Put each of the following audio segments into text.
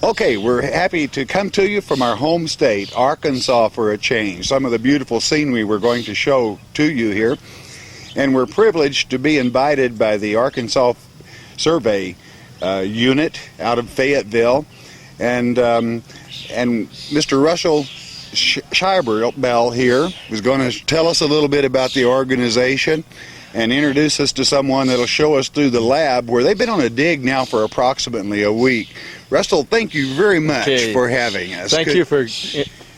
Okay, we're happy to come to you from our home state, Arkansas, for a change. Some of the beautiful scenery we're going to show to you here. And we're privileged to be invited by the Arkansas Survey Unit out of Fayetteville. And Mr. Russell Scheibel here is going to tell us a little bit about the organization and introduce us to someone that'll show us through the lab where they've been on a dig now for approximately a week. Russell, thank you very much for having us. Thank you for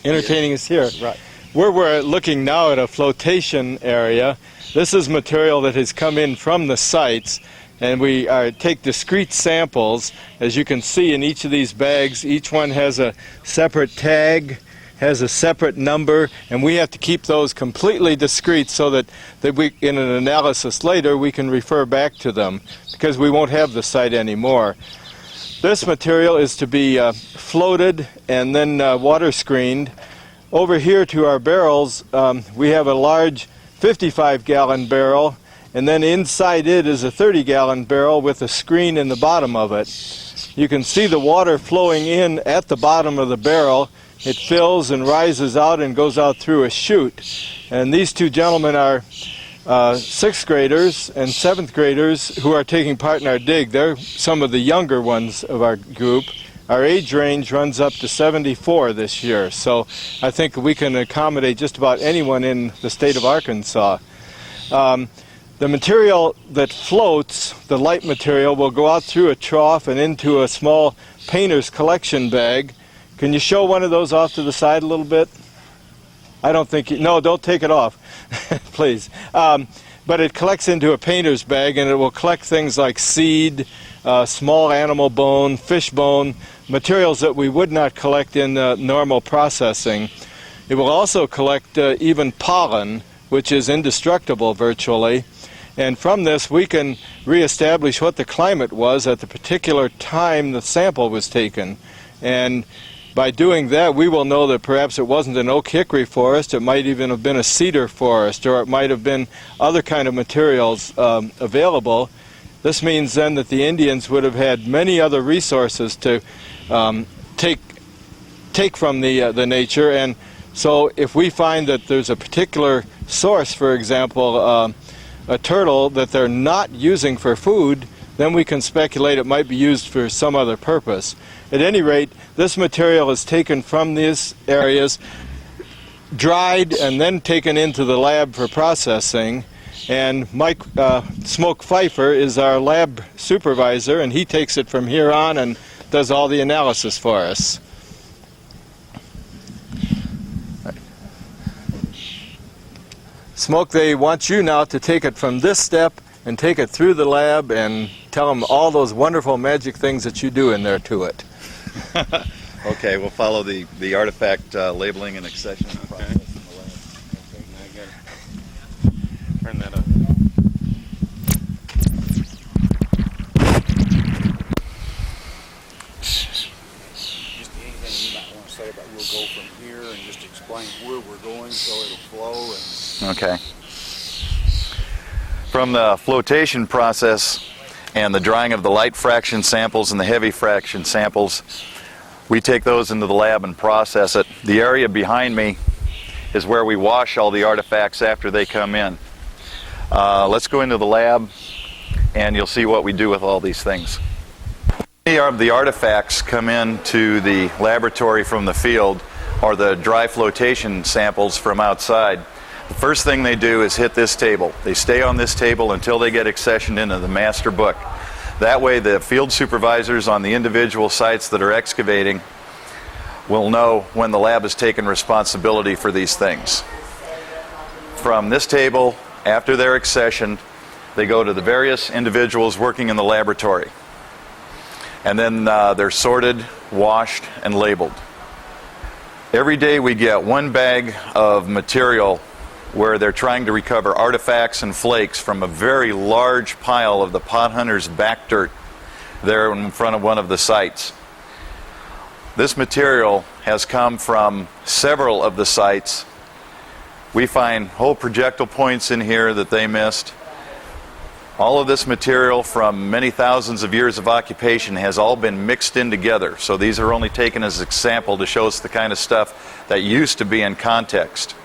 entertaining us here. Right. Where we're looking now at a flotation area, this is material that has come in from the sites, and we take discrete samples. As you can see in each of these bags, each one has a separate tag, has a separate number, and we have to keep those completely discrete so that we, in an analysis later, we can refer back to them because we won't have the site anymore. This material is to be floated and then water screened. Over here to our barrels, we have a large 55-gallon barrel, and then inside it is a 30-gallon barrel with a screen in the bottom of it. You can see the water flowing in at the bottom of the barrel. It fills and rises out and goes out through a chute. And these two gentlemen are 6th graders and 7th graders who are taking part in our dig. They're some of the younger ones of our group. Our age range runs up to 74 this year, so I think we can accommodate just about anyone in the state of Arkansas. The material that floats, the light material, will go out through a trough and into a small painter's collection bag. Can you show one of those off to the side a little bit? I don't think no, don't take it off, please. But it collects into a painter's bag, and it will collect things like seed, small animal bone, fish bone, materials that we would not collect in normal processing. It will also collect even pollen, which is indestructible virtually. And from this, we can reestablish what the climate was at the particular time the sample was taken. And by doing that, we will know that perhaps it wasn't an oak hickory forest, it might even have been a cedar forest, or it might have been other kind of materials available. This means then that the Indians would have had many other resources to take from the nature. And so if we find that there's a particular source, for example, a turtle that they're not using for food, then we can speculate it might be used for some other purpose. At any rate, this material is taken from these areas, dried, and then taken into the lab for processing. And Mike Smoke Pfeiffer is our lab supervisor, and he takes it from here on and does all the analysis for us. Smoke, they want you now to take it from this step and take it through the lab and tell them all those wonderful magic things that you do in there to it. Okay, we'll follow the artifact labeling and accession process in the lab. Okay, now I gotta turn that up. Just anything you might want to say about we'll go from here and just explain where we're going so it'll flow and... Okay. From the flotation process and the drying of the light fraction samples and the heavy fraction samples, we take those into the lab and process it. The area behind me is where we wash all the artifacts after they come in. Let's go into the lab and you'll see what we do with all these things. Many of the artifacts come into the laboratory from the field, or the dry flotation samples from outside. The first thing they do is hit this table. They stay on this table until they get accessioned into the master book. That way the field supervisors on the individual sites that are excavating will know when the lab has taken responsibility for these things. From this table, after they're accessioned, they go to the various individuals working in the laboratory. And then they're sorted, washed, and labeled. Every day we get one bag of material where they're trying to recover artifacts and flakes from a very large pile of the pot hunter's back dirt there in front of one of the sites. This material has come from several of the sites. We find whole projectile points in here that they missed. All of this material from many thousands of years of occupation has all been mixed in together. So these are only taken as a sample to show us the kind of stuff that used to be in context.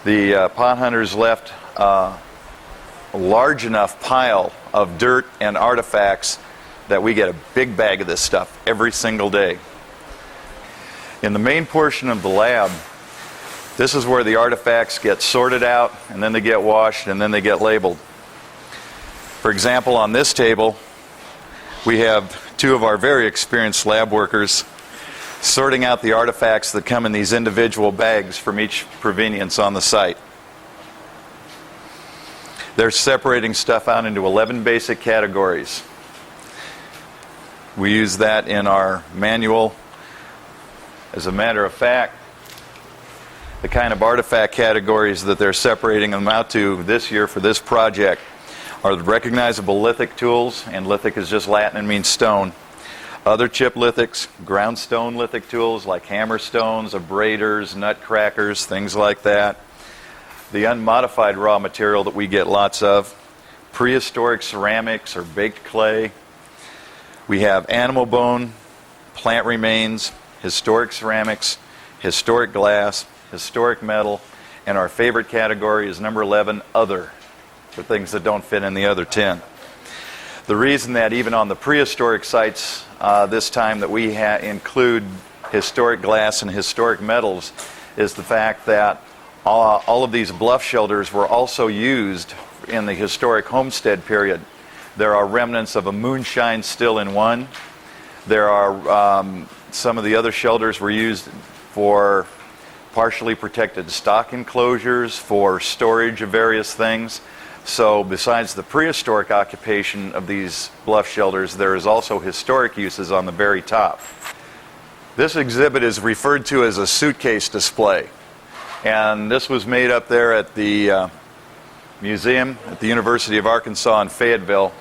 The pot hunters left a large enough pile of dirt and artifacts that we get a big bag of this stuff every single day. In the main portion of the lab, this is where the artifacts get sorted out, and then they get washed, and then they get labeled. For example, on this table, we have two of our very experienced lab workers sorting out the artifacts that come in these individual bags from each provenience on the site. They're separating stuff out into 11 basic categories. We use that in our manual. As a matter of fact, the kind of artifact categories that they're separating them out to this year for this project are the recognizable lithic tools, and lithic is just Latin and means stone. Other chip lithics, ground stone lithic tools like hammer stones, abraders, nutcrackers, things like that. The unmodified raw material that we get lots of, prehistoric ceramics or baked clay. We have animal bone, plant remains, historic ceramics, historic glass, historic metal, and our favorite category is number 11, other, for things that don't fit in the other 10. The reason that even on the prehistoric sites this time that we include historic glass and historic metals is the fact that all of these bluff shelters were also used in the historic homestead period. There are remnants of a moonshine still in one. There are some of the other shelters were used for partially protected stock enclosures, for storage of various things. So besides the prehistoric occupation of these bluff shelters, there is also historic uses on the very top. This exhibit is referred to as a suitcase display. And this was made up there at the museum at the University of Arkansas in Fayetteville.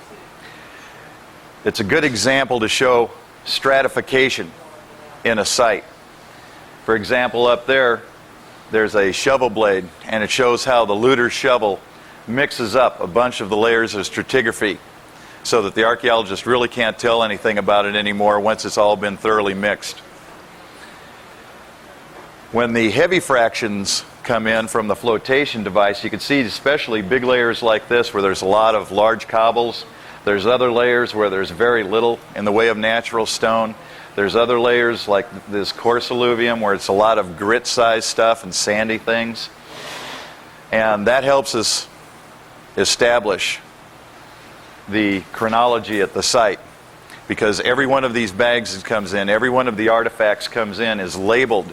It's a good example to show stratification in a site. For example, up there, there's a shovel blade, and it shows how the looter's shovel mixes up a bunch of the layers of stratigraphy so that the archaeologist really can't tell anything about it anymore once it's all been thoroughly mixed. When the heavy fractions come in from the flotation device, you can see especially big layers like this where there's a lot of large cobbles. There's other layers where there's very little in the way of natural stone. There's other layers like this coarse alluvium where it's a lot of grit-sized stuff and sandy things. And that helps us establish the chronology at the site, because every one of these bags that comes in, every one of the artifacts comes in is labeled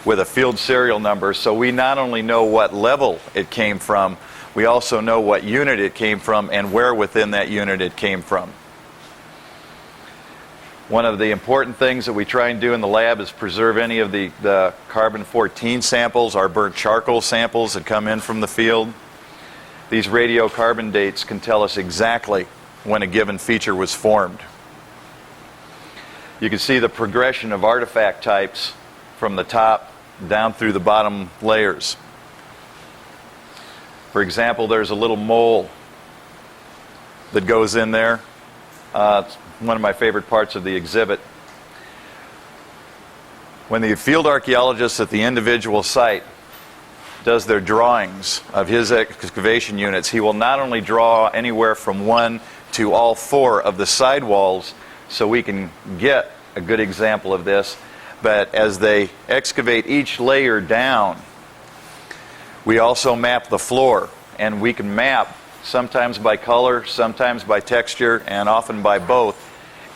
with a field serial number, so we not only know what level it came from, we also know what unit it came from and where within that unit it came from. One of the important things that we try and do in the lab is preserve any of the carbon-14 samples, our burnt charcoal samples that come in from the field. These radiocarbon dates can tell us exactly when a given feature was formed. You can see the progression of artifact types from the top down through the bottom layers. For example, there's a little mole that goes in there. It's one of my favorite parts of the exhibit. When the field archaeologist at the individual site does their drawings of his excavation units, he will not only draw anywhere from 1 to all 4 of the side walls so we can get a good example of this, but as they excavate each layer down, we also map the floor, and we can map sometimes by color, sometimes by texture, and often by both,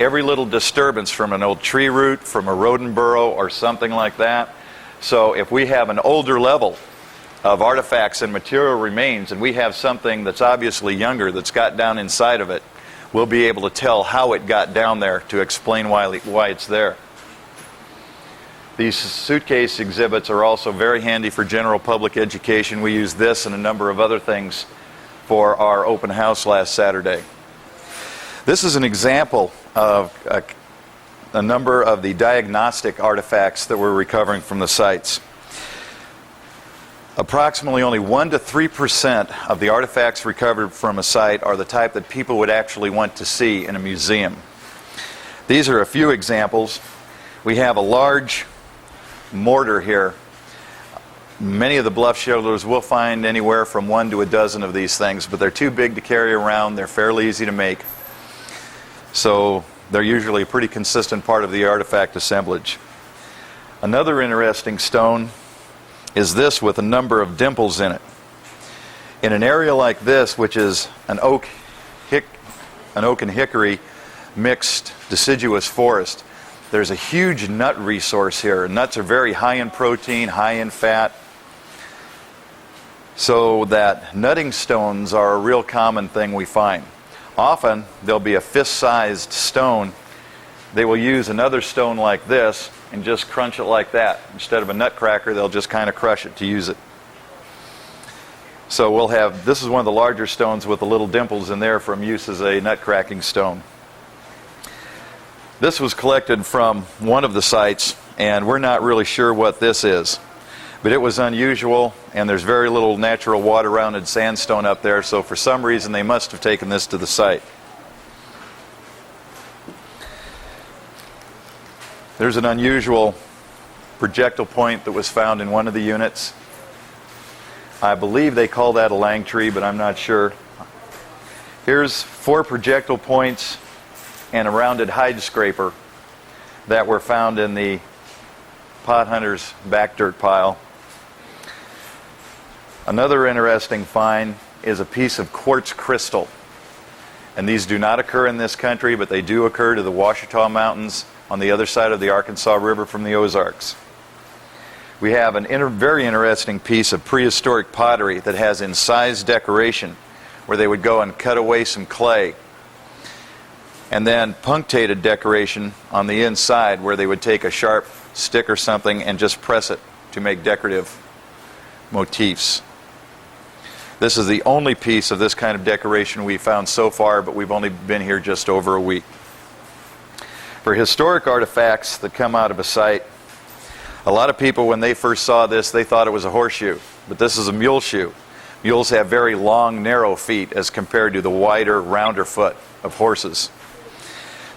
every little disturbance from an old tree root, from a rodent burrow, or something like that. So if we have an older level of artifacts and material remains, and we have something that's obviously younger that's got down inside of it, we'll be able to tell how it got down there to explain why it's there. These suitcase exhibits are also very handy for general public education. We use this and a number of other things for our open house last Saturday. This is an example of a number of the diagnostic artifacts that we're recovering from the sites. Approximately only 1 to 3% of the artifacts recovered from a site are the type that people would actually want to see in a museum. These are a few examples. We have a large mortar here. Many of the Bluff shelters will find anywhere from 1 to a dozen of these things, but they're too big to carry around. They're fairly easy to make. So they're usually a pretty consistent part of the artifact assemblage. Another interesting stone is this with a number of dimples in it. In an area like this, which is an oak and hickory mixed deciduous forest, there's a huge nut resource here. Nuts are very high in protein, high in fat, so that nutting stones are a real common thing we find. Often there'll be a fist-sized stone. They will use another stone like this and just crunch it like that. Instead of a nut cracker, they'll just kind of crush it to use it. So we'll have, this is one of the larger stones with the little dimples in there from use as a nut cracking stone. This was collected from one of the sites, and we're not really sure what this is. But it was unusual, and there's very little natural water-rounded sandstone up there, so for some reason they must have taken this to the site. There's an unusual projectile point that was found in one of the units. I believe they call that a Langtree, but I'm not sure. Here's 4 projectile points and a rounded hide scraper that were found in the pot hunter's back dirt pile. Another interesting find is a piece of quartz crystal. And these do not occur in this country, but they do occur to the Ouachita Mountains on the other side of the Arkansas River from the Ozarks. We have a very interesting piece of prehistoric pottery that has incised decoration, where they would go and cut away some clay, and then punctated decoration on the inside, where they would take a sharp stick or something and just press it to make decorative motifs. This is the only piece of this kind of decoration we've found so far, but we've only been here just over a week. For historic artifacts that come out of a site, a lot of people, when they first saw this, they thought it was a horseshoe, but this is a mule shoe. Mules have very long, narrow feet as compared to the wider, rounder foot of horses.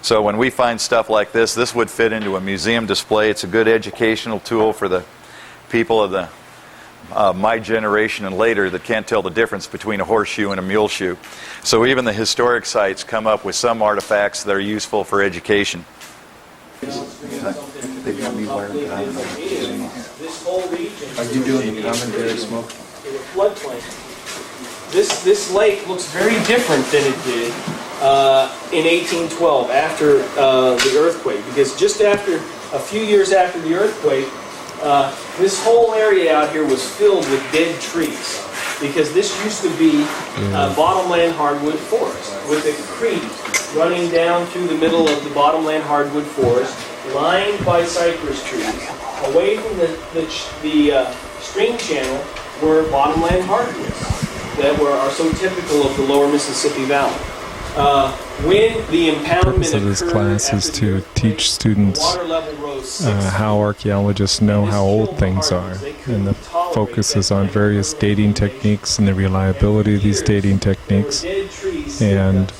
So when we find stuff like this, this would fit into a museum display. It's a good educational tool for the people of the my generation and later that can't tell the difference between a horseshoe and a mule shoe. So even the historic sites come up with some artifacts that are useful for education. Are you doing the commentary smoke? Floodplain. This lake looks very different than it did in 1812 after the earthquake, because just after a few years after the earthquake, this whole area out here was filled with dead trees, because this used to be bottomland hardwood forest with a creek running down through the middle of the bottomland hardwood forest, lined by cypress trees. Away from the stream channel were bottomland hardwoods that are so typical of the lower Mississippi Valley. When the impoundment The purpose of this class is to teach students how archaeologists know how old things are, and the focus is on various dating techniques and the reliability of these dating techniques. And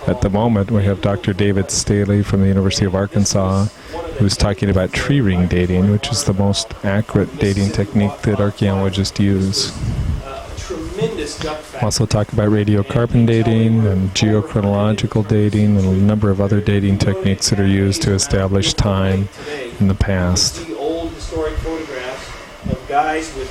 at the moment we have Dr. David Staley from the University of Arkansas, who's talking about tree ring dating, which is the most accurate dating technique that archaeologists use. We'll also talk about radiocarbon dating and geochronological dating and a number of other dating techniques that are used to establish time in the past. See old historic photographs of guys with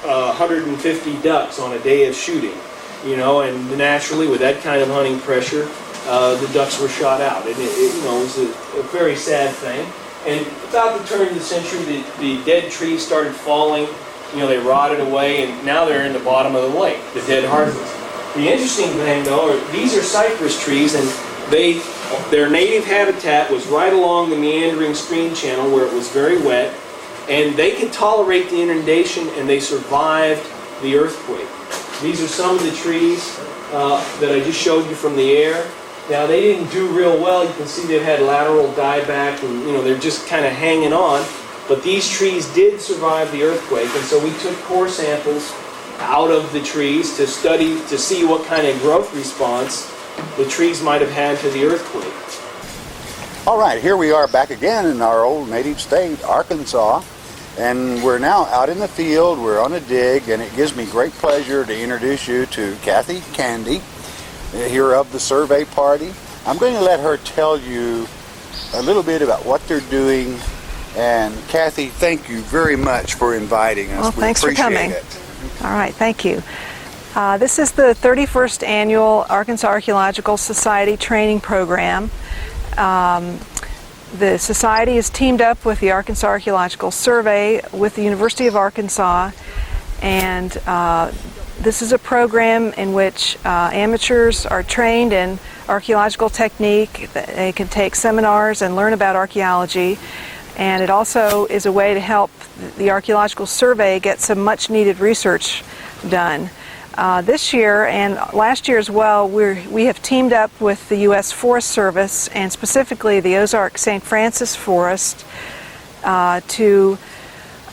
150 ducks on a day of shooting, you know, and naturally with that kind of hunting pressure, the ducks were shot out. And it was a very sad thing. And about the turn of the century, the dead trees started falling. You know, they rotted away, and now they're in the bottom of the lake, the dead hardwoods. The interesting thing, though, these are cypress trees, and their native habitat was right along the meandering stream channel where it was very wet, and they could tolerate the inundation, and they survived the earthquake. These are some of the trees that I just showed you from the air. Now, they didn't do real well. You can see they've had lateral dieback, and they're just kind of hanging on. But these trees did survive the earthquake, and so we took core samples out of the trees to study, to see what kind of growth response the trees might have had to the earthquake. All right, here we are back again in our old native state, Arkansas, and we're now out in the field. We're on a dig, and it gives me great pleasure to introduce you to Kathy Candy, here of the survey party. I'm going to let her tell you a little bit about what they're doing. And Kathy, thank you very much for inviting us. Well, thanks for coming. It. All right, thank you. This is the 31st Annual Arkansas Archaeological Society Training Program. The Society is teamed up with the Arkansas Archaeological Survey with the University of Arkansas, and this is a program in which amateurs are trained in archaeological technique. They can take seminars and learn about archaeology, and it also is a way to help the Archaeological Survey get some much needed research done. This year and last year as well, we have teamed up with the U.S. Forest Service, and specifically the Ozark St. Francis Forest, to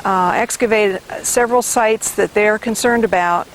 excavate several sites that they're concerned about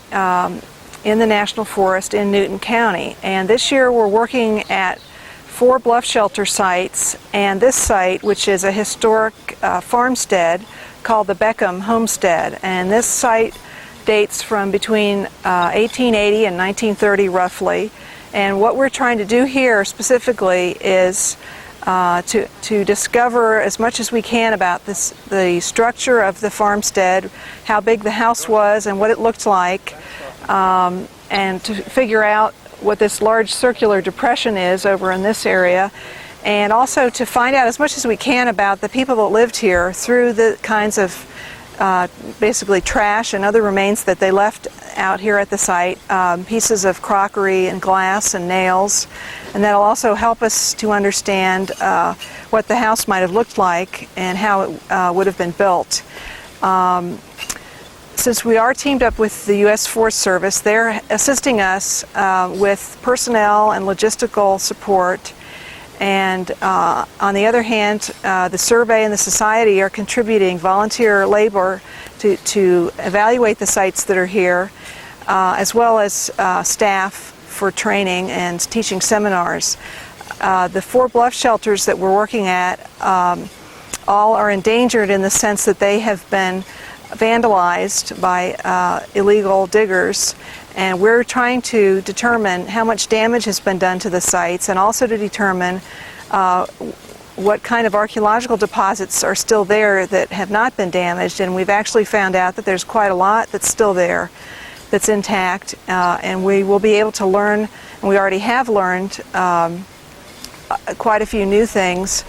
in the National Forest in Newton County. And this year we're working at 4 Bluff Shelter sites, and this site, which is a historic farmstead called the Beckham Homestead. And this site dates from between 1880 and 1930 roughly. And what we're trying to do here specifically is to discover as much as we can about the structure of the farmstead, how big the house was and what it looked like, and to figure out what this large circular depression is over in this area, and also to find out as much as we can about the people that lived here through the kinds of basically trash and other remains that they left out here at the site, pieces of crockery and glass and nails, and that'll also help us to understand what the house might have looked like and how it would have been built. Since we are teamed up with the U.S. Forest Service, they're assisting us with personnel and logistical support. And on the other hand, the survey and the society are contributing volunteer labor to evaluate the sites that are here, as well as staff for training and teaching seminars. The 4 Bluff shelters that we're working at all are endangered in the sense that they have been vandalized by illegal diggers, and we're trying to determine how much damage has been done to the sites, and also to determine what kind of archaeological deposits are still there that have not been damaged. And we've actually found out that there's quite a lot that's still there that's intact, and we will be able to learn, and we already have learned quite a few new things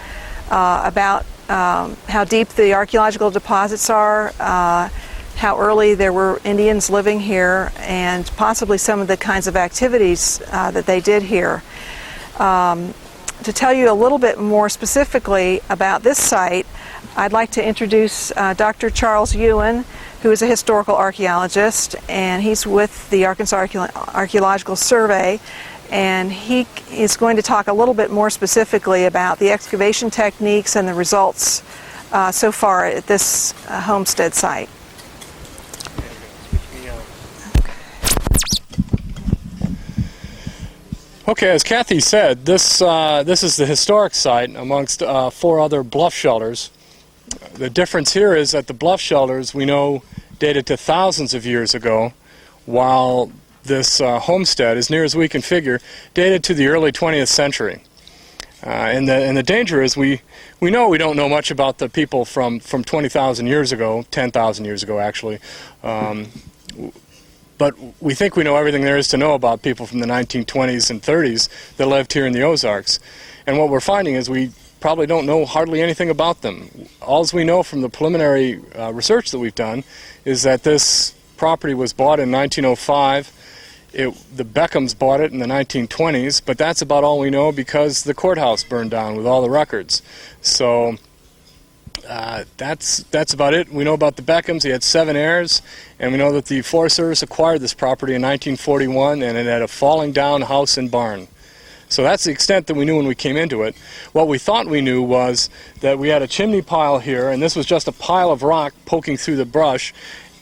about how deep the archaeological deposits are, how early there were Indians living here, and possibly some of the kinds of activities that they did here. To tell you a little bit more specifically about this site, I'd like to introduce Dr. Charles Ewan, who is a historical archaeologist, and he's with the Arkansas Archaeological Survey, and he is going to talk a little bit more specifically about the excavation techniques and the results so far at this homestead site. Okay, as Kathy said, this is the historic site amongst 4 other bluff shelters. The difference here is that the bluff shelters we know dated to thousands of years ago, while this homestead, as near as we can figure, dated to the early 20th century. And the danger is we know we don't know much about the people from 20,000 years ago, 10,000 years ago actually, but we think we know everything there is to know about people from the 1920s and 30s that lived here in the Ozarks. And what we're finding is we probably don't know hardly anything about them. All we know from the preliminary research that we've done is that this property was bought in 1905. The Beckhams bought it in the 1920s, but that's about all we know because the courthouse burned down with all the records. So that's about it. We know about the Beckhams. He had 7 heirs, and we know that the Forest Service acquired this property in 1941, and it had a falling down house and barn. So that's the extent that we knew when we came into it. What we thought we knew was that we had a chimney pile here, and this was just a pile of rock poking through the brush,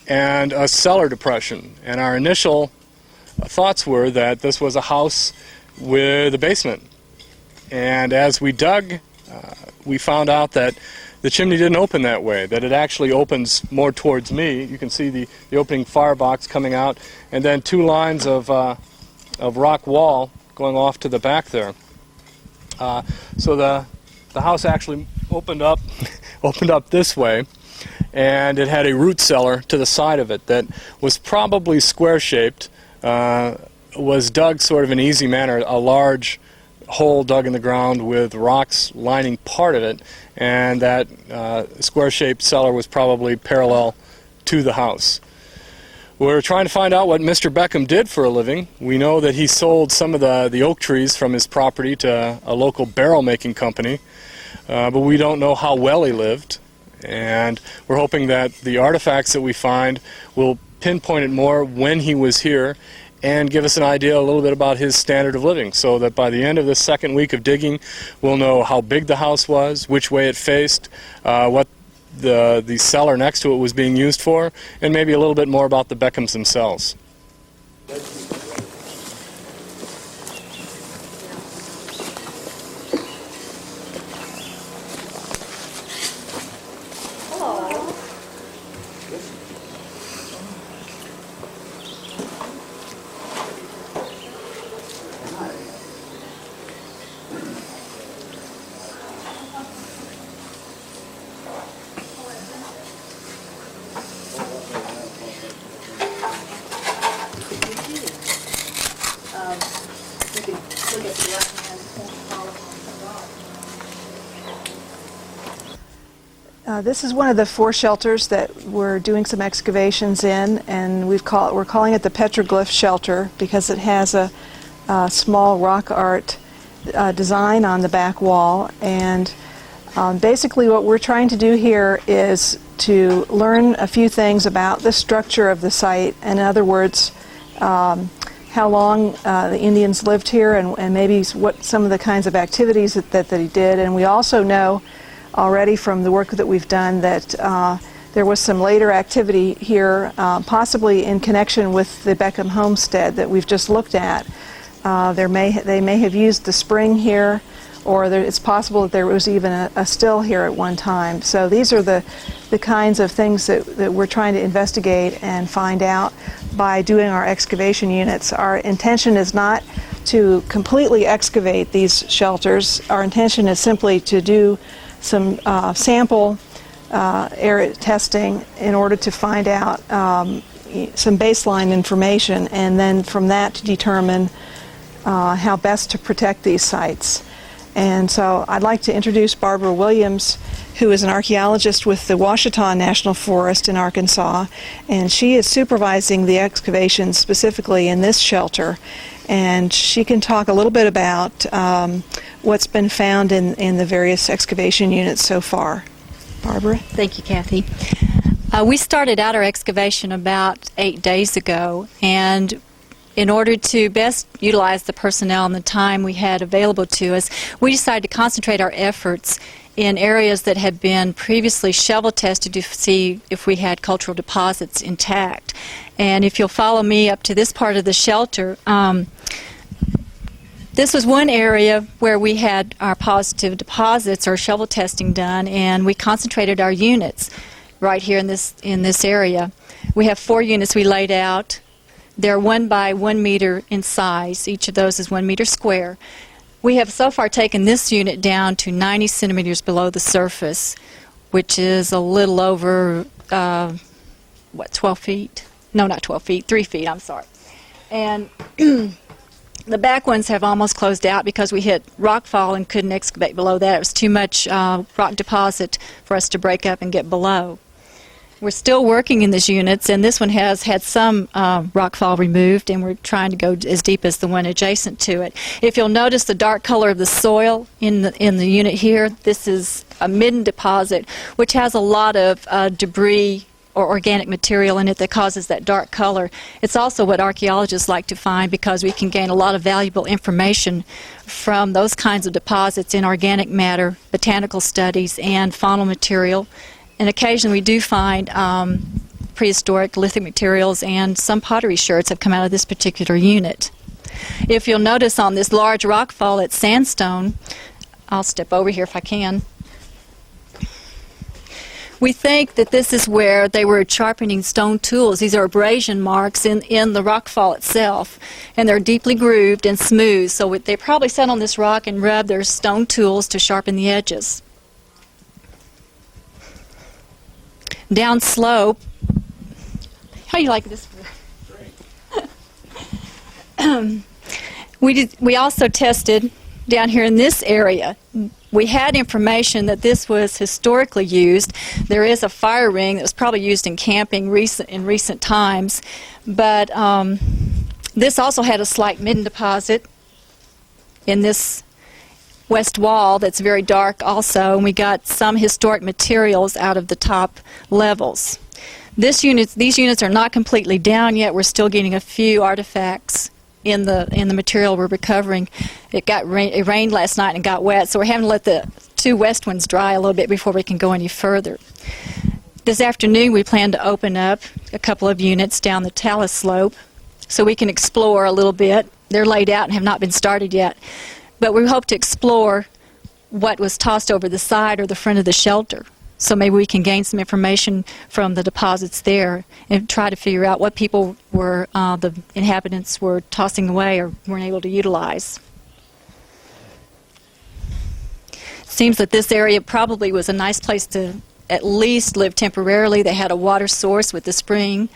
and a cellar depression. And our initial thoughts were that this was a house with a basement. And as we dug, we found out that the chimney didn't open that way, that it actually opens more towards me. You can see the opening firebox coming out, and then two lines of rock wall going off to the back there. So the house actually opened up this way, and it had a root cellar to the side of it that was probably square-shaped, was dug sort of in an easy manner, a large hole dug in the ground with rocks lining part of it, and that square-shaped cellar was probably parallel to the house. We're trying to find out what Mr. Beckham did for a living. We know that he sold some of the oak trees from his property to a local barrel-making company, but we don't know how well he lived, and we're hoping that the artifacts that we find will pinpoint it more when he was here and give us an idea a little bit about his standard of living, so that by the end of the second week of digging, we'll know how big the house was, which way it faced, what the cellar next to it was being used for, and maybe a little bit more about the Beckhams themselves. This is one of the 4 shelters that we're doing some excavations in, and we're calling it the Petroglyph Shelter because it has a small rock art design on the back wall. And basically what we're trying to do here is to learn a few things about the structure of the site, and in other words, how long the Indians lived here, and maybe what some of the kinds of activities that he did. And we also know already from the work that we've done that there was some later activity here, possibly in connection with the Beckham homestead that we've just looked at. They may have used the spring here, or it's possible that there was even a still here at one time. So these are the kinds of things that we're trying to investigate and find out by doing our excavation units. Our intention is not to completely excavate these shelters. Our intention is simply to do some sample area testing in order to find out some baseline information, and then from that to determine how best to protect these sites. And so I'd like to introduce Barbara Williams, who is an archaeologist with the Ouachita National Forest in Arkansas, and she is supervising the excavations specifically in this shelter. And she can talk a little bit about what's been found in the various excavation units so far. Barbara? Thank you, Kathy. We started out our excavation about 8 days ago, and in order to best utilize the personnel and the time we had available to us, we decided to concentrate our efforts in areas that had been previously shovel tested to see if we had cultural deposits intact. And if you'll follow me up to this part of the shelter, this was one area where we had our positive deposits or shovel testing done, and we concentrated our units right here in this area. We have 4 units we laid out. They're 1 by 1 meter in size. Each of those is 1 meter square. We have so far taken this unit down to 90 centimeters below the surface, which is a little over, 12 feet? No, not 12 feet, 3 feet, I'm sorry. And the back ones have almost closed out because we hit rockfall and couldn't excavate below that. It was too much rock deposit for us to break up and get below. We're still working in these units, and this one has had some rockfall removed, and we're trying to go as deep as the one adjacent to it. If you'll notice the dark color of the soil in the unit here, this is a midden deposit, which has a lot of debris or organic material in it that causes that dark color. It's also what archaeologists like to find because we can gain a lot of valuable information from those kinds of deposits in organic matter, botanical studies, and faunal material. And occasionally we do find prehistoric lithic materials, and some pottery sherds have come out of this particular unit. If you'll notice on this large rock fall, it's sandstone. I'll step over here if I can. We think that this is where they were sharpening stone tools. These are abrasion marks in the rock fall itself, and they're deeply grooved and smooth, so they probably sat on this rock and rubbed their stone tools to sharpen the edges. Down slope, how do you like this? We also tested down here in this area. We had information that this was historically used. There is a fire ring that was probably used in camping in recent times, but this also had a slight midden deposit in this west wall that's very dark also, and we got some historic materials out of the top levels. These units are not completely down yet. We're still getting a few artifacts in the material we're recovering. It rained last night and got wet, so we're having to let the two west winds dry a little bit before we can go any further. This afternoon we plan to open up a couple of units down the talus slope so we can explore a little bit. They're laid out and have not been started yet, but we hope to explore what was tossed over the side or the front of the shelter. So maybe we can gain some information from the deposits there and try to figure out what people were, the inhabitants were tossing away or weren't able to utilize. It seems that this area probably was a nice place to at least live temporarily. They had a water source with the spring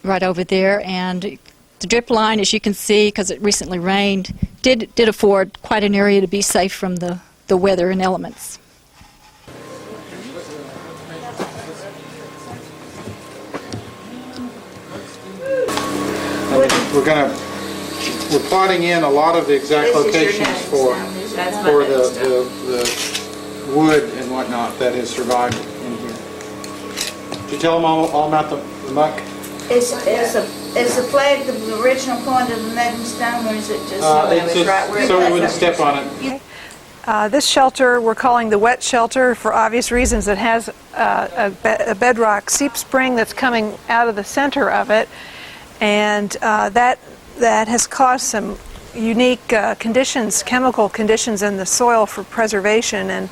right over there, and the drip line, as you can see, because it recently rained, did afford quite an area to be safe from the weather and elements. We're plotting in a lot of the exact locations for the wood and whatnot that has survived in here. Did you tell them all about the muck? Is the flag the original point of the Megan stone, or is it just right where so we wouldn't step on it? This shelter we're calling the wet shelter for obvious reasons. It has a bedrock seep spring that's coming out of the center of it, and that has caused some unique conditions, chemical conditions in the soil for preservation, and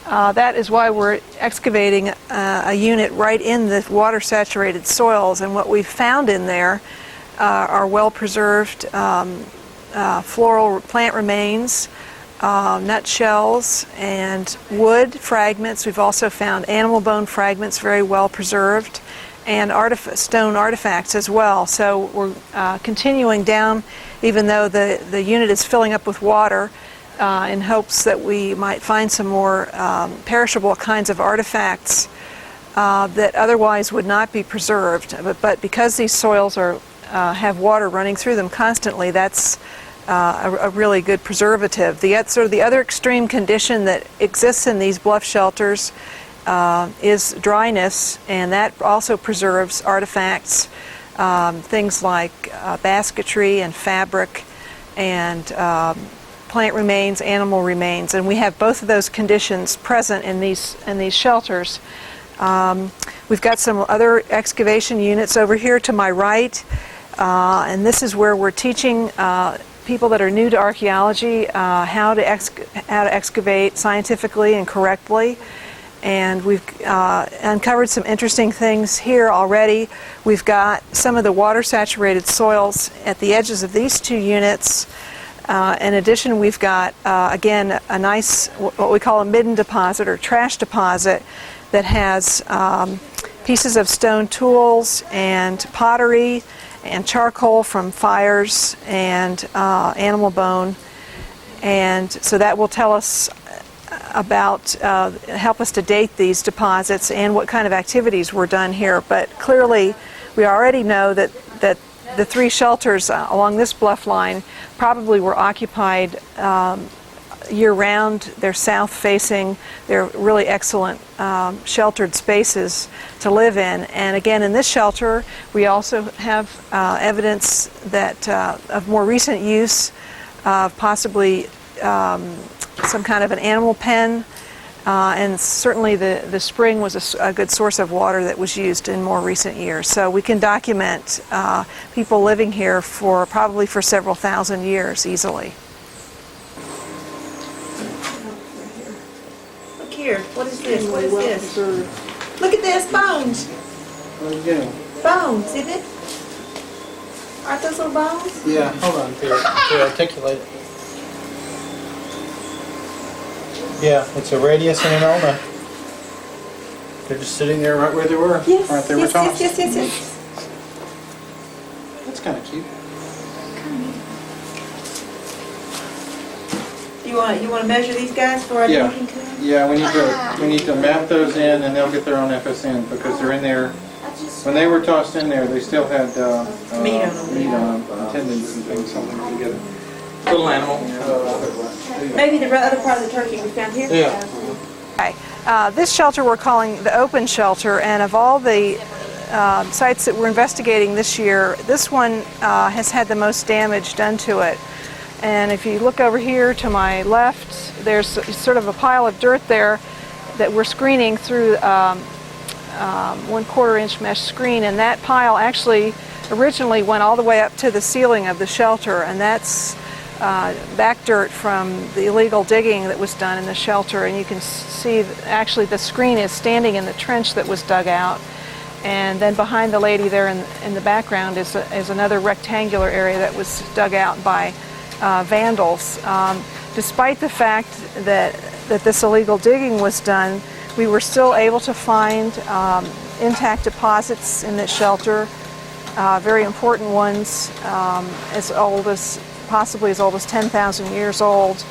that is why we're excavating a unit right in the water-saturated soils. And what we've found in there are well-preserved floral plant remains, nutshells, and wood fragments. We've also found animal bone fragments, very well preserved, and stone artifacts as well. So we're continuing down, even though the unit is filling up with water, in hopes that we might find some more perishable kinds of artifacts that otherwise would not be preserved. But because these soils have water running through them constantly, that's a really good preservative. The other extreme condition that exists in these bluff shelters is dryness, and that also preserves artifacts, things like basketry and fabric and plant remains, animal remains, and we have both of those conditions present in these shelters. We've got some other excavation units over here to my right, and this is where we're teaching people that are new to archaeology how to excavate scientifically and correctly. And we've uncovered some interesting things here already. We've got some of the water-saturated soils at the edges of these two units. In addition, we've got, again, a nice, what we call a midden deposit or trash deposit that has pieces of stone tools and pottery and charcoal from fires and animal bone. And so that will tell us about, help us to date these deposits and what kind of activities were done here. But clearly, we already know that the three shelters along this bluff line probably were occupied year-round. They're south-facing. They're really excellent sheltered spaces to live in. And again, in this shelter, we also have evidence that of more recent use of possibly some kind of an animal pen. And certainly the spring was a good source of water that was used in more recent years. So we can document people living here for probably for several thousand years easily. Look here. What is this? What is this? Look at this. Bones. Bones, isn't it? Aren't those little bones? Yeah, hold on to articulate it. Yeah, it's a radius and an ulna. They're just sitting there right where they were. Yes, right there with Thomas. yes. That's kind of cute. You want to measure these guys for our linking to them? Yeah, we need to map those in, and they'll get their own FSN because they're in there. When they were tossed in there, they still had meat on them, tendons and things holding together. Little animal. Maybe the other part of the turkey we found here? Yeah. Okay. This shelter we're calling the open shelter, and of all the sites that we're investigating this year, this one has had the most damage done to it. And if you look over here to my left, there's sort of a pile of dirt there that we're screening through 1/4 inch mesh screen, and that pile actually originally went all the way up to the ceiling of the shelter, and that's back dirt from the illegal digging that was done in the shelter. And you can see actually the screen is standing in the trench that was dug out, and then behind the lady there in the background is another rectangular area that was dug out by vandals. Despite the fact that this illegal digging was done, we were still able to find intact deposits in this shelter, very important ones, as old as possibly as old as 10,000 years old,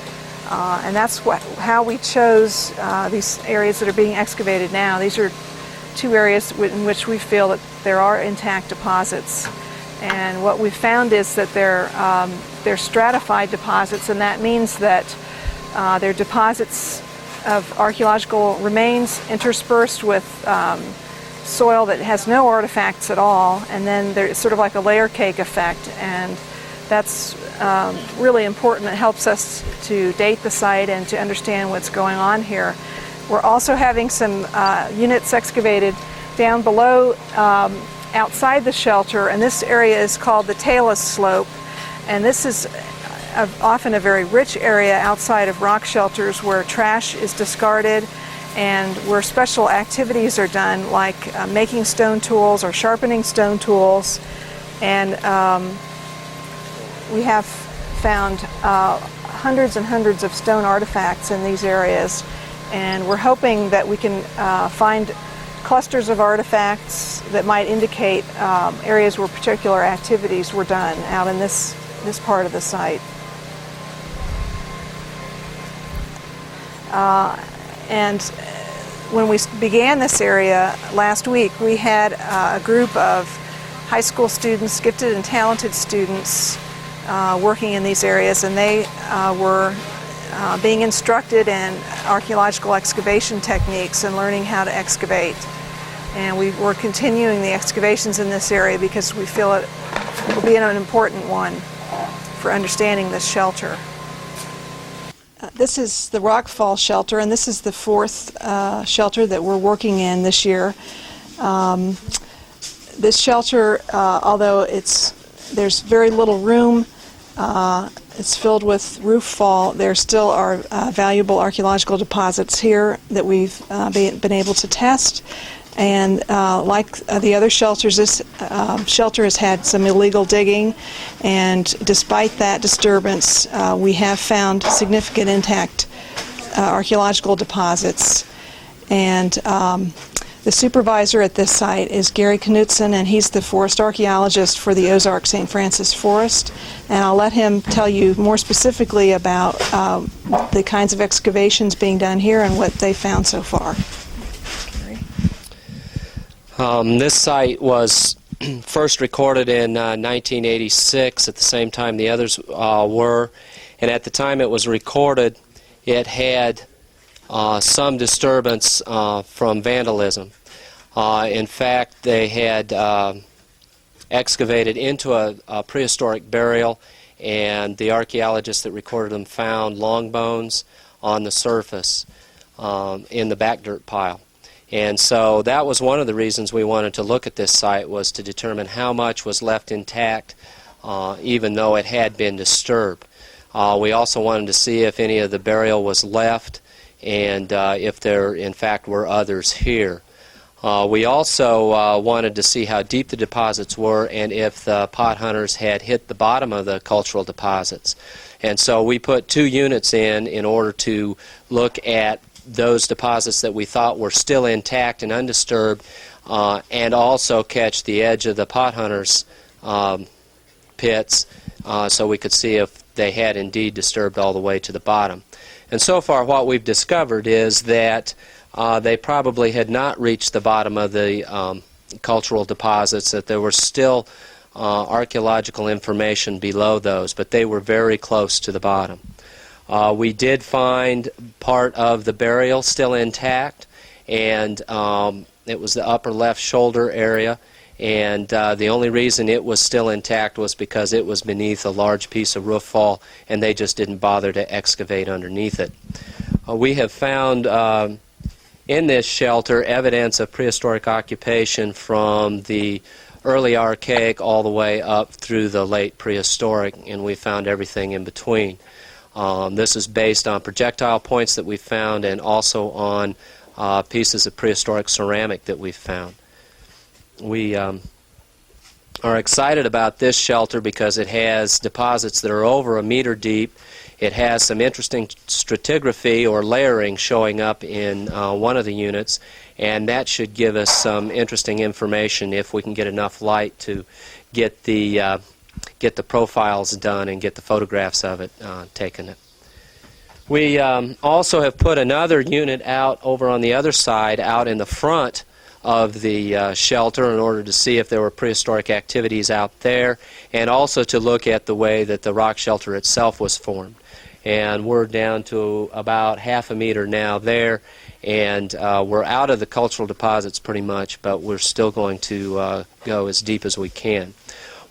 and that's how we chose these areas that are being excavated now. These are two areas in which we feel that there are intact deposits, and what we found is that they're stratified deposits, and that means that they're deposits of archaeological remains interspersed with soil that has no artifacts at all, and then there's sort of like a layer cake effect, and that's really important. It helps us to date the site and to understand what's going on here. We're also having some units excavated down below outside the shelter, and this area is called the Talus Slope, and this is often a very rich area outside of rock shelters where trash is discarded and where special activities are done, like making stone tools or sharpening stone tools. And we have found hundreds and hundreds of stone artifacts in these areas, and we're hoping that we can find clusters of artifacts that might indicate areas where particular activities were done out in this part of the site. And when we began this area last week, we had a group of high school students, gifted and talented students, working in these areas, and they were being instructed in archaeological excavation techniques and learning how to excavate. And we're continuing the excavations in this area because we feel it will be an important one for understanding this shelter. This is the Rockfall Shelter, and this is the fourth shelter that we're working in this year. This shelter, although there's very little room, it's filled with roof fall, there still are valuable archaeological deposits here that we've been able to test. And like the other shelters, this shelter has had some illegal digging, and despite that disturbance, we have found significant intact archaeological deposits. And the supervisor at this site is Gary Knutson, and he's the forest archaeologist for the Ozark St. Francis Forest. And I'll let him tell you more specifically about the kinds of excavations being done here and what they found so far. This site was first recorded in 1986, at the same time the others were, and at the time it was recorded, it had some disturbance from vandalism. In fact, they had excavated into a prehistoric burial, and the archaeologists that recorded them found long bones on the surface in the back dirt pile. And so that was one of the reasons we wanted to look at this site, was to determine how much was left intact even though it had been disturbed. We also wanted to see if any of the burial was left and if there in fact were others here. We also wanted to see how deep the deposits were and if the pot hunters had hit the bottom of the cultural deposits. And so we put 2 units in order to look at those deposits that we thought were still intact and undisturbed, and also catch the edge of the pot hunters' pits so we could see if they had indeed disturbed all the way to the bottom. And so far what we've discovered is that they probably had not reached the bottom of the cultural deposits, that there was still archaeological information below those, but they were very close to the bottom. We did find part of the burial still intact, and it was the upper left shoulder area, and the only reason it was still intact was because it was beneath a large piece of roof fall, and they just didn't bother to excavate underneath it. We have found in this shelter evidence of prehistoric occupation from the early archaic all the way up through the late prehistoric, and we found everything in between. This is based on projectile points that we found and also on pieces of prehistoric ceramic that we found. We are excited about this shelter because it has deposits that are over 1 meter deep. It has some interesting stratigraphy or layering showing up in one of the units, and that should give us some interesting information if we can get enough light to get the profiles done and get the photographs of it taken. We also have put another unit out over on the other side, out in the front of the shelter, in order to see if there were prehistoric activities out there, and also to look at the way that the rock shelter itself was formed. And we're down to about 1/2 meter now there, and we're out of the cultural deposits pretty much, but we're still going to go as deep as we can.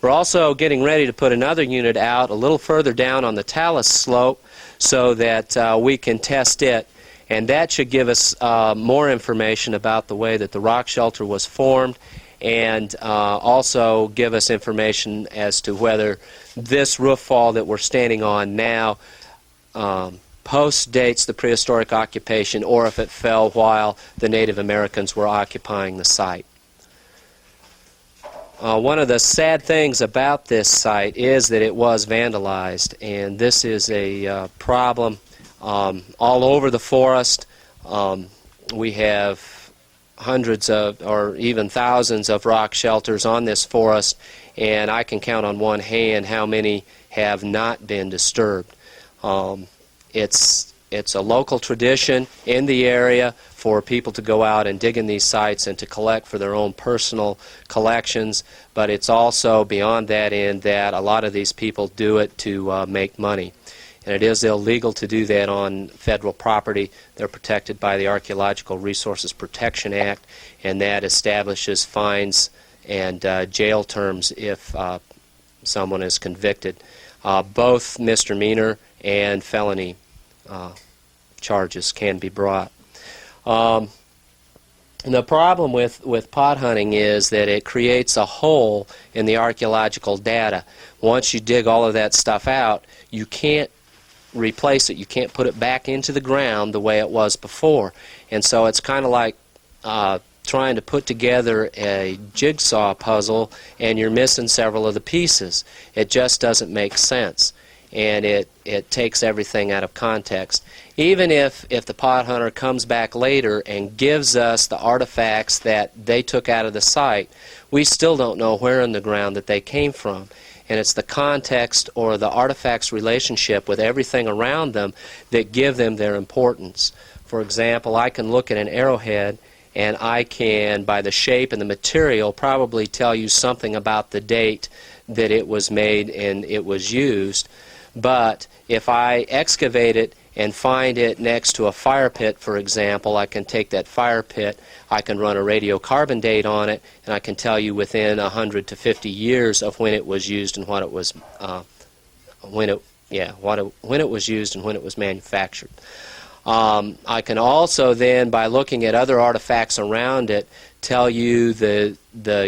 We're also getting ready to put another unit out a little further down on the talus slope so that we can test it, and that should give us more information about the way that the rock shelter was formed, and also give us information as to whether this roof fall that we're standing on now post-dates the prehistoric occupation, or if it fell while the Native Americans were occupying the site. One of the sad things about this site is that it was vandalized, and this is a problem all over the forest. We have hundreds of, or even thousands of rock shelters on this forest, and I can count on one hand how many have not been disturbed. It's a local tradition in the area for people to go out and dig in these sites and to collect for their own personal collections, but it's also beyond that in that a lot of these people do it to make money. And it is illegal to do that on federal property. They're protected by the Archaeological Resources Protection Act, and that establishes fines and jail terms if someone is convicted. Both misdemeanor and felony charges can be brought. The problem with pot hunting is that it creates a hole in the archaeological data. Once you dig all of that stuff out, you can't replace it. You can't put it back into the ground the way it was before. And so it's kind of like trying to put together a jigsaw puzzle and you're missing several of the pieces. It just doesn't make sense, and it takes everything out of context. Even if the pot hunter comes back later and gives us the artifacts that they took out of the site, we still don't know where in the ground that they came from. And it's the context or the artifact's relationship with everything around them that give them their importance. For example, I can look at an arrowhead and I can, by the shape and the material, probably tell you something about the date that it was made and it was used. But if I excavate it and find it next to a fire pit, for example, I can take that fire pit, I can run a radiocarbon date on it, and I can tell you within 100 to 50 years of when it was used and what it was when it was used and when it was manufactured. I can also then, by looking at other artifacts around it, tell you the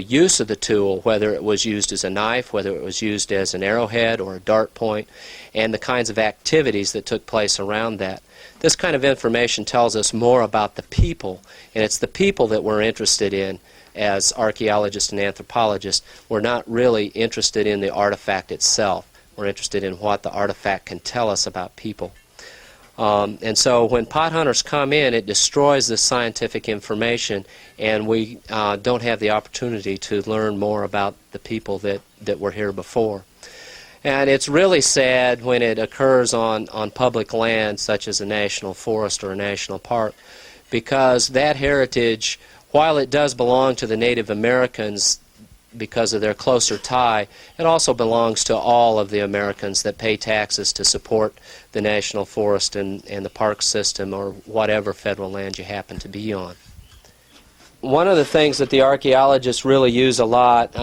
use of the tool, whether it was used as a knife, whether it was used as an arrowhead or a dart point, and the kinds of activities that took place around that. This kind of information tells us more about the people, and it's the people that we're interested in as archaeologists and anthropologists. We're not really interested in the artifact itself. We're interested in what the artifact can tell us about people. And so when pot hunters come in, it destroys this scientific information, and we don't have the opportunity to learn more about the people that were here before. And it's really sad when it occurs on public land, such as a national forest or a national park, because that heritage, while it does belong to the Native Americans because of their closer tie, it also belongs to all of the Americans that pay taxes to support the national forest and the park system or whatever federal land you happen to be on. One of the things that the archaeologists really use a lot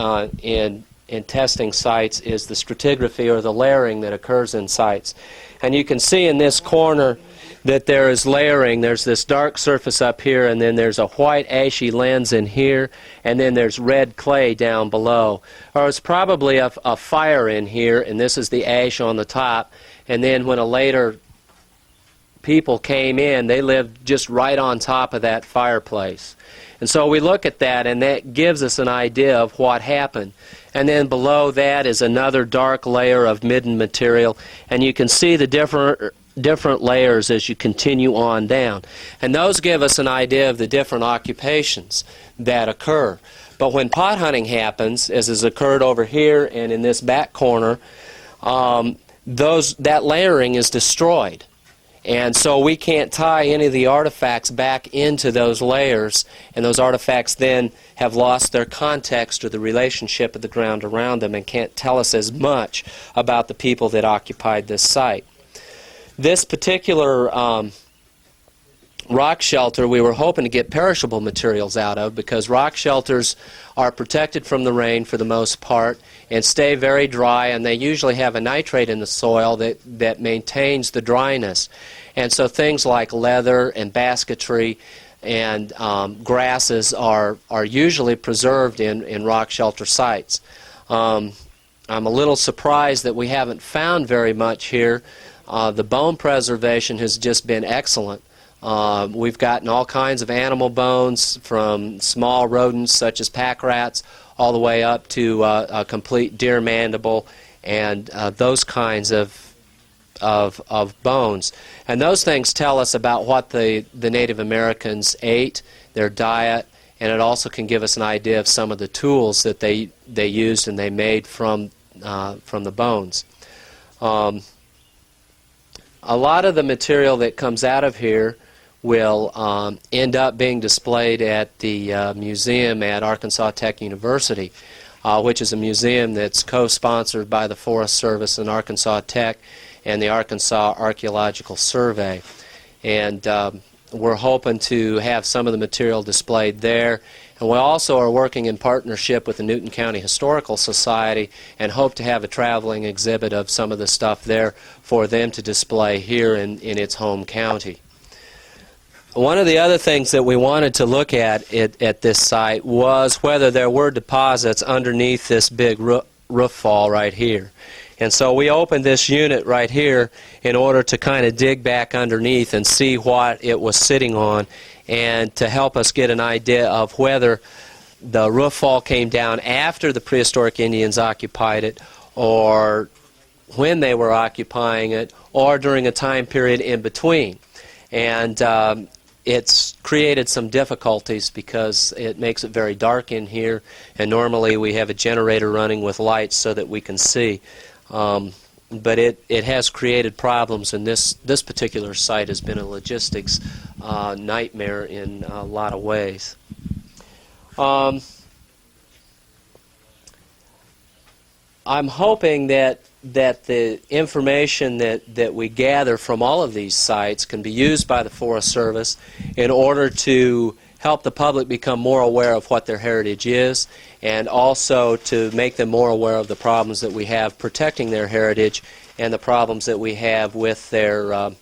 in testing sites is the stratigraphy, or the layering that occurs in sites. And you can see in this corner that there is layering. There's this dark surface up here, and then there's a white ashy lens in here, and then there's red clay down below. Or it's probably a fire in here, and this is the ash on the top. And then when a later people came in, they lived just right on top of that fireplace. And so we look at that, and that gives us an idea of what happened. And then below that is another dark layer of midden material, and you can see the different layers as you continue on down. And those give us an idea of the different occupations that occur. But when pot hunting happens, as has occurred over here and in this back corner, that layering is destroyed. And so we can't tie any of the artifacts back into those layers, and those artifacts then have lost their context or the relationship of the ground around them and can't tell us as much about the people that occupied this site. This particular rock shelter we were hoping to get perishable materials out of, because rock shelters are protected from the rain for the most part and stay very dry, and they usually have a nitrate in the soil that maintains the dryness. And so things like leather and basketry and grasses are usually preserved in rock shelter sites. I'm a little surprised that we haven't found very much here. The bone preservation has just been excellent. We've gotten all kinds of animal bones, from small rodents such as pack rats all the way up to a complete deer mandible and those kinds of bones. And those things tell us about what the Native Americans ate, their diet, and it also can give us an idea of some of the tools that they used and they made from the bones. A lot of the material that comes out of here will end up being displayed at the museum at Arkansas Tech University, which is a museum that's co-sponsored by the Forest Service and Arkansas Tech and the Arkansas Archaeological Survey. And we're hoping to have some of the material displayed there. And we also are working in partnership with the Newton County Historical Society and hope to have a traveling exhibit of some of the stuff there for them to display here in its home county. One of the other things that we wanted to look at this site was whether there were deposits underneath this big roof fall right here. And so we opened this unit right here in order to kind of dig back underneath and see what it was sitting on, and to help us get an idea of whether the roof fall came down after the prehistoric Indians occupied it, or when they were occupying it, or during a time period in between. And it's created some difficulties because it makes it very dark in here, and normally we have a generator running with lights so that we can see. But it has created problems, and this particular site has been a logistics nightmare in a lot of ways. I'm hoping that the information that we gather from all of these sites can be used by the Forest Service in order to help the public become more aware of what their heritage is, and also to make them more aware of the problems that we have protecting their heritage and the problems that we have with their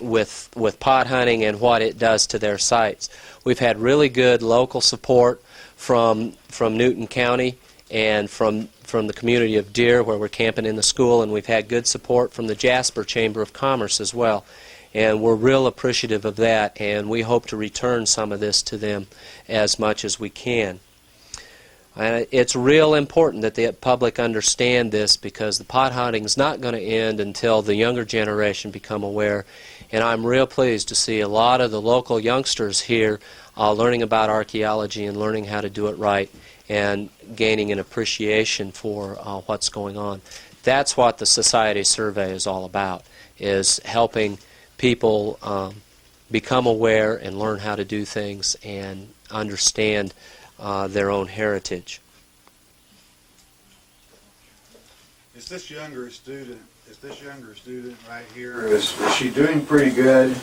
with pot hunting and what it does to their sites. We've had really good local support from Newton County and from the community of Deer, where we're camping in the school, and we've had good support from the Jasper Chamber of Commerce as well. And we're real appreciative of that, and we hope to return some of this to them as much as we can. It's real important that the public understand this, because the pot hunting is not going to end until the younger generation become aware. And I'm real pleased to see a lot of the local youngsters here learning about archaeology and learning how to do it right and gaining an appreciation for what's going on. That's what the Society Survey is all about, is helping people become aware and learn how to do things and understand their own heritage. Is this younger student right here, is she doing pretty good?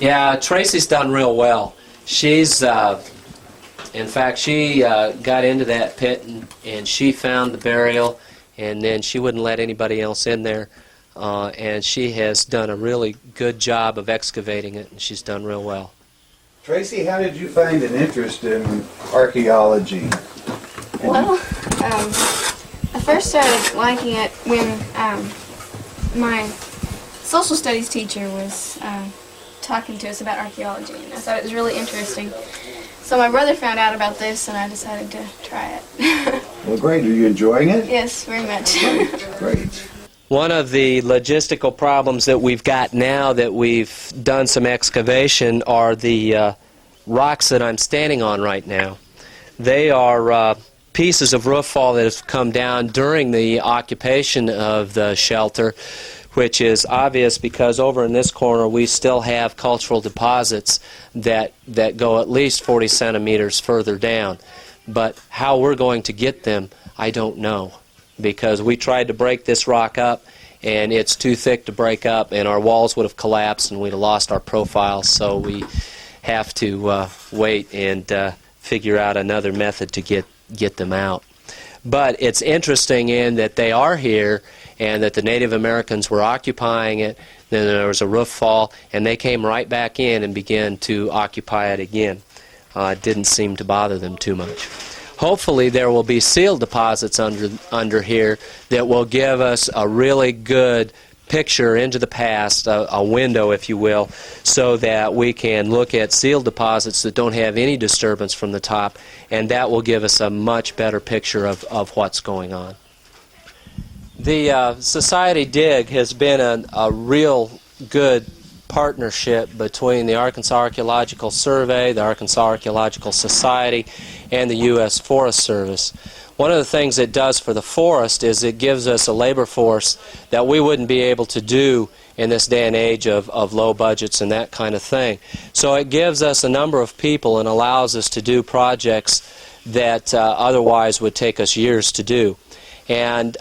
Yeah, Tracy's done real well. She's, in fact, she got into that pit and she found the burial, and then she wouldn't let anybody else in there. And she has done a really good job of excavating it, and she's done real well. Tracy, how did you find an interest in archaeology? Well, I first started liking it when my social studies teacher was talking to us about archaeology, and I thought it was really interesting. So my brother found out about this, and I decided to try it. Well, great. Are you enjoying it? Yes, very much. Great. One of the logistical problems that we've got now that we've done some excavation are the rocks that I'm standing on right now. They are pieces of roof fall that have come down during the occupation of the shelter, which is obvious because over in this corner we still have cultural deposits that go at least 40 centimeters further down. But how we're going to get them, I don't know, because we tried to break this rock up and it's too thick to break up, and our walls would have collapsed and we'd have lost our profile, so we have to wait and figure out another method to get them out. But it's interesting in that they are here and that the Native Americans were occupying it, then there was a roof fall, and they came right back in and began to occupy it again. It didn't seem to bother them too much. Hopefully there will be seal deposits under here that will give us a really good picture into the past, a window, if you will, so that we can look at seal deposits that don't have any disturbance from the top, and that will give us a much better picture of what's going on. The Society Dig has been a real good partnership between the Arkansas Archaeological Survey, the Arkansas Archaeological Society, and the U.S. Forest Service. One of the things it does for the forest is it gives us a labor force that we wouldn't be able to do in this day and age of low budgets and that kind of thing. So it gives us a number of people and allows us to do projects that otherwise would take us years to do. And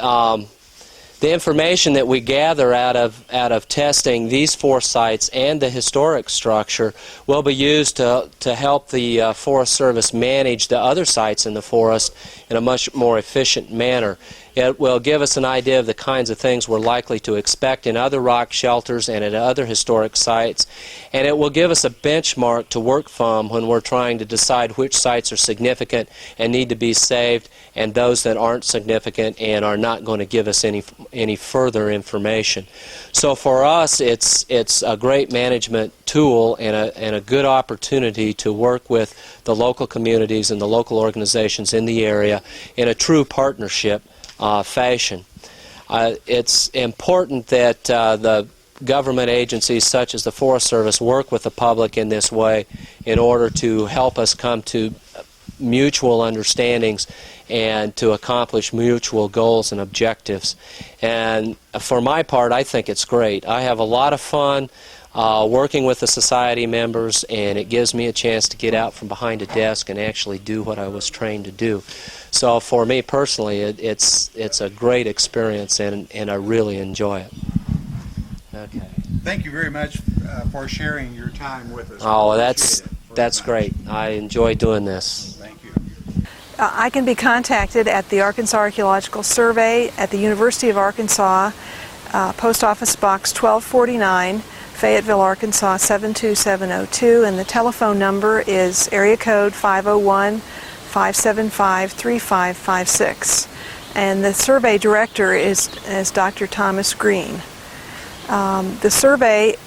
the information that we gather out of testing these 4 sites and the historic structure will be used to help the Forest Service manage the other sites in the forest in a much more efficient manner. It will give us an idea of the kinds of things we're likely to expect in other rock shelters and at other historic sites, and it will give us a benchmark to work from when we're trying to decide which sites are significant and need to be saved, and those that aren't significant and are not going to give us any further information. So for us, it's a great management tool and a good opportunity to work with the local communities and the local organizations in the area in a true partnership fashion. It's important that the government agencies such as the Forest Service work with the public in this way in order to help us come to mutual understandings and to accomplish mutual goals and objectives. And for my part, I think it's great. I have a lot of fun working with the society members, and it gives me a chance to get out from behind a desk and actually do what I was trained to do. So for me personally, it's a great experience, and I really enjoy it. Okay. Thank you very much for sharing your time with us. Oh, that's great. I enjoy doing this. Thank you. I can be contacted at the Arkansas Archaeological Survey at the University of Arkansas, Post Office Box 1249, Fayetteville, Arkansas 72702, and the telephone number is area code 501-575-3556. And the survey director is Dr. Thomas Green. The survey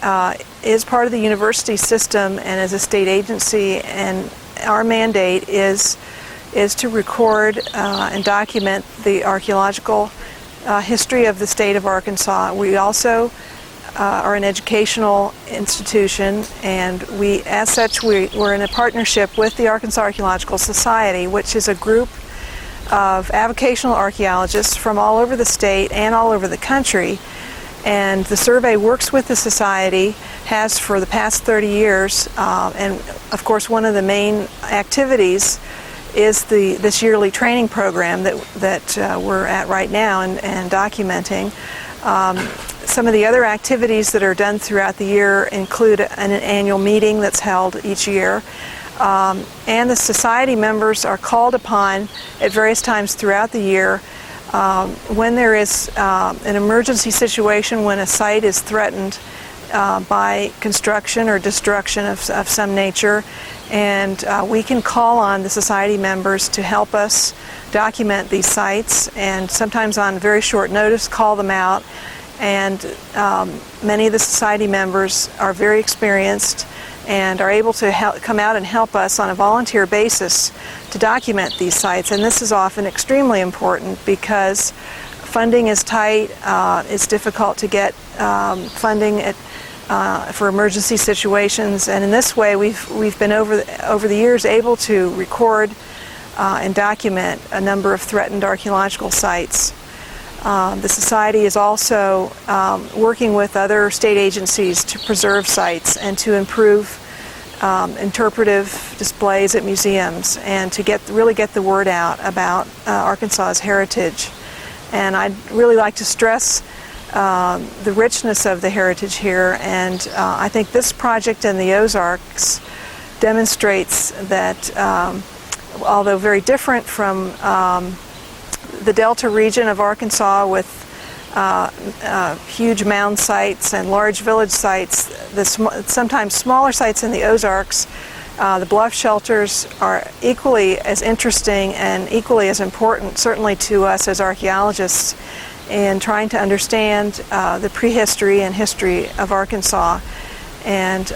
is part of the university system and is a state agency, and our mandate is to record and document the archaeological history of the state of Arkansas. We also are an educational institution, and as such we're in a partnership with the Arkansas Archaeological Society, which is a group of avocational archaeologists from all over the state and all over the country. And the survey works with the society, has for the past 30 years, and of course one of the main activities is this yearly training program that we're at right now and documenting. Some of the other activities that are done throughout the year include an annual meeting that's held each year. And the society members are called upon at various times throughout the year when there is an emergency situation, when a site is threatened by construction or destruction of some nature, and we can call on the society members to help us document these sites, and sometimes on very short notice call them out. And many of the society members are very experienced and are able to come out and help us on a volunteer basis to document these sites. And this is often extremely important because funding is tight. It's difficult to get funding for emergency situations. And in this way, we've been over the years able to record and document a number of threatened archaeological sites. The Society is also working with other state agencies to preserve sites and to improve interpretive displays at museums and to really get the word out about Arkansas's heritage. And I'd really like to stress the richness of the heritage here, and I think this project in the Ozarks demonstrates that although very different from the Delta region of Arkansas with huge mound sites and large village sites, sometimes smaller sites in the Ozarks, the Bluff shelters are equally as interesting and equally as important, certainly to us as archaeologists, in trying to understand the prehistory and history of Arkansas. And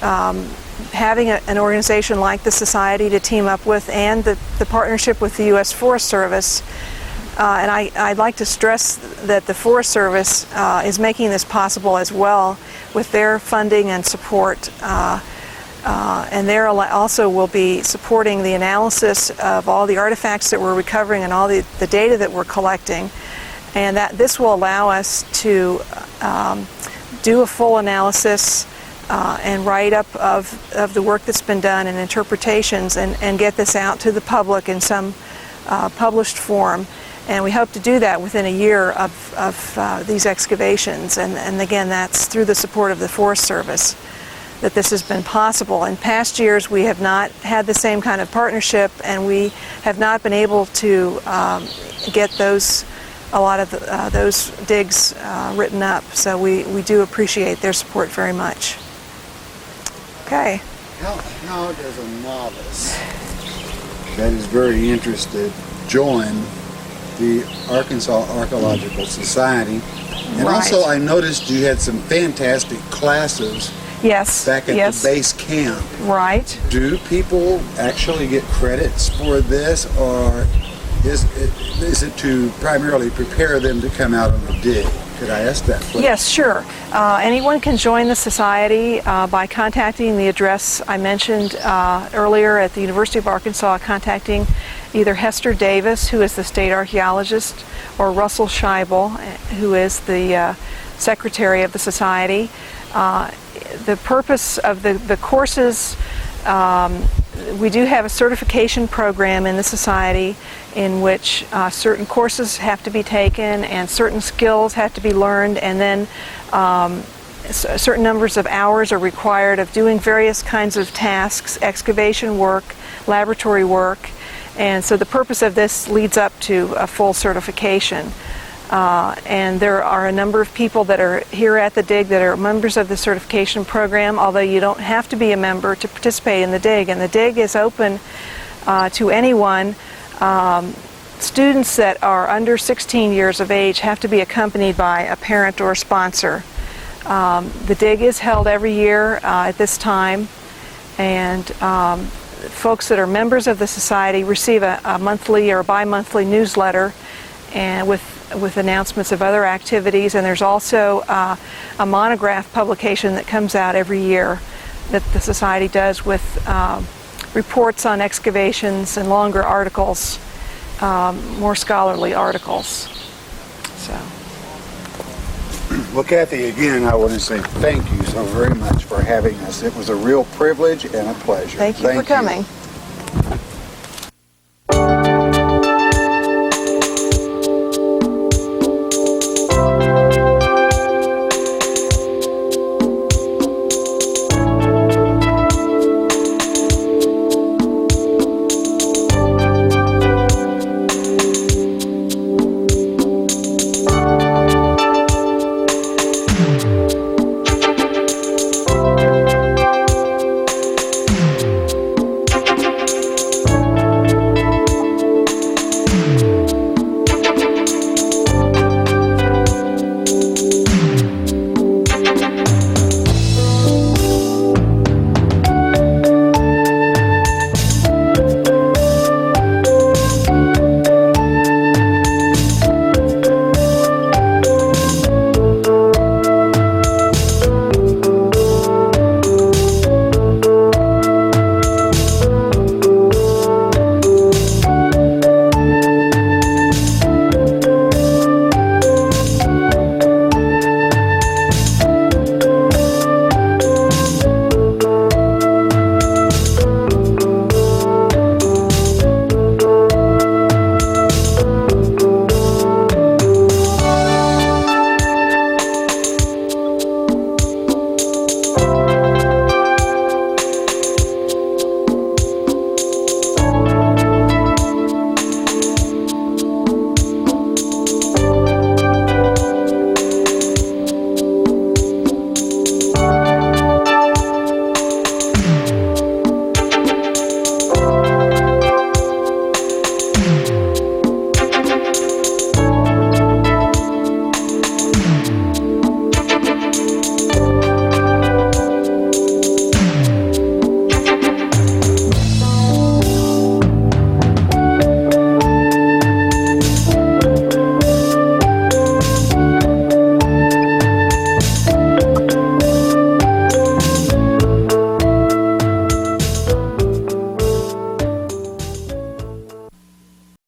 having an organization like the Society to team up with, and the partnership with the U.S. Forest Service. And I'd like to stress that the Forest Service is making this possible as well with their funding and support. And they also will be supporting the analysis of all the artifacts that we're recovering and all the data that we're collecting. And that this will allow us to do a full analysis and write-up of the work that's been done and interpretations, and get this out to the public in some published form. And we hope to do that within a year of these excavations. And again, that's through the support of the Forest Service that this has been possible. In past years, we have not had the same kind of partnership, and we have not been able to get a lot of those digs written up. So we do appreciate their support very much. Okay. How does a novice that is very interested join the Arkansas Archaeological Society? And Right. also I noticed you had some fantastic classes back at the base camp. Right. Do people actually get credits for this, or is it to primarily prepare them to come out on the dig? Could I ask that question? Yes, sure. Anyone can join the Society by contacting the address I mentioned earlier at the University of Arkansas, contacting either Hester Davis, who is the state archaeologist, or Russell Scheibel, who is the secretary of the society. The purpose of the courses, we do have a certification program in the society in which certain courses have to be taken and certain skills have to be learned, and then certain numbers of hours are required of doing various kinds of tasks, excavation work, laboratory work, and so the purpose of this leads up to a full certification. And there are a number of people that are here at the dig that are members of the certification program, although you don't have to be a member to participate in the dig, and the dig is open to anyone. Students that are under 16 years of age have to be accompanied by a parent or a sponsor. The dig is held every year at this time, and folks that are members of the society receive a monthly or bi-monthly newsletter and with announcements of other activities, and there's also a monograph publication that comes out every year that the society does with reports on excavations and longer articles, more scholarly articles. So. Well, Kathy, again, I want to say thank you so very much for having us. It was a real privilege and a pleasure. Thank you for coming.